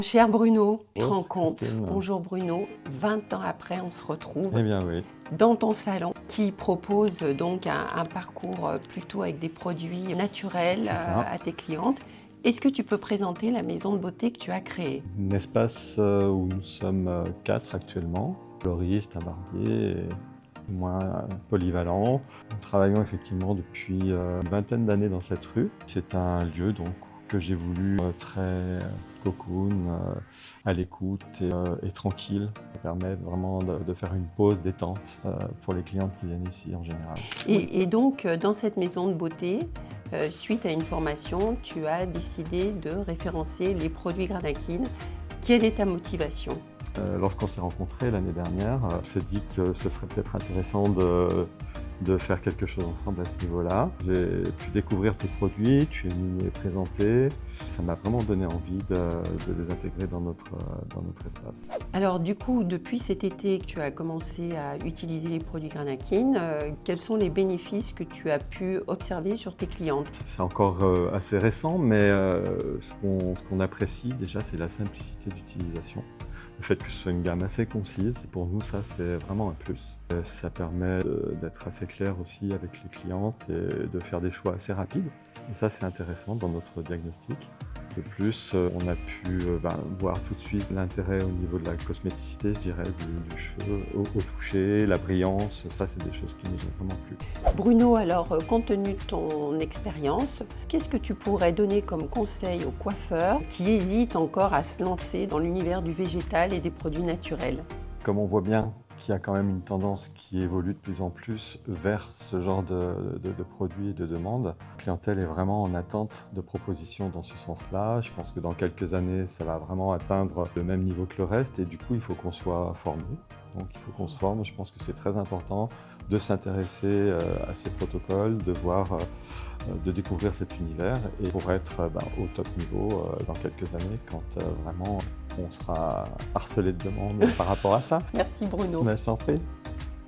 Cher Bruno, tu te rends Bonjour, compte, Christine. bonjour Bruno, 20 ans après on se retrouve Eh bien oui, dans ton salon qui propose donc un parcours plutôt avec des produits naturels c'est ça. à tes clientes. Est-ce que tu peux présenter la maison de beauté que tu as créée? Un espace où nous sommes 4 actuellement. Floriste, un barbier et moi polyvalent. Nous travaillons effectivement depuis une vingtaine d'années dans cette rue. C'est un lieu donc que j'ai voulu très cocoon, à l'écoute et tranquille. Ça permet vraiment de faire une pause détente pour les clientes qui viennent ici en général. Et donc dans cette maison de beauté, suite à une formation, tu as décidé de référencer les produits Granakin. Quelle est ta motivation? Lorsqu'on s'est rencontrés l'année dernière, on s'est dit que ce serait peut-être intéressant de faire quelque chose ensemble à ce niveau-là. J'ai pu découvrir tes produits, tu es venu me les présenter. Ça m'a vraiment donné envie de les intégrer dans notre espace. Alors du coup, depuis cet été que tu as commencé à utiliser les produits Granakin, quels sont les bénéfices que tu as pu observer sur tes clientes? C'est encore assez récent, mais ce qu'on apprécie déjà, c'est la simplicité d'utilisation. Le fait que ce soit une gamme assez concise, pour nous, ça, c'est vraiment un plus. Ça permet d'être assez clair aussi avec les clientes et de faire des choix assez rapides. Et ça, c'est intéressant dans notre diagnostic. De plus, on a pu voir tout de suite l'intérêt au niveau de la cosméticité, je dirais, du cheveu, au toucher, la brillance. Ça, c'est des choses qui nous ont vraiment plu. Bruno, alors compte tenu de ton expérience, qu'est-ce que tu pourrais donner comme conseil aux coiffeurs qui hésitent encore à se lancer dans l'univers du végétal et des produits naturels? Comme on voit bien qu'il y a quand même une tendance qui évolue de plus en plus vers ce genre de produits et de demandes, la clientèle est vraiment en attente de propositions dans ce sens-là. Je pense que dans quelques années, ça va vraiment atteindre le même niveau que le reste et du coup, il faut qu'on soit formé. Donc il faut qu'on se forme. Je pense que c'est très important de s'intéresser à ces protocoles, de découvrir cet univers et pour être au top niveau dans quelques années quand vraiment on sera harcelé de demandes par rapport à ça. Merci Bruno. Je t'en prie.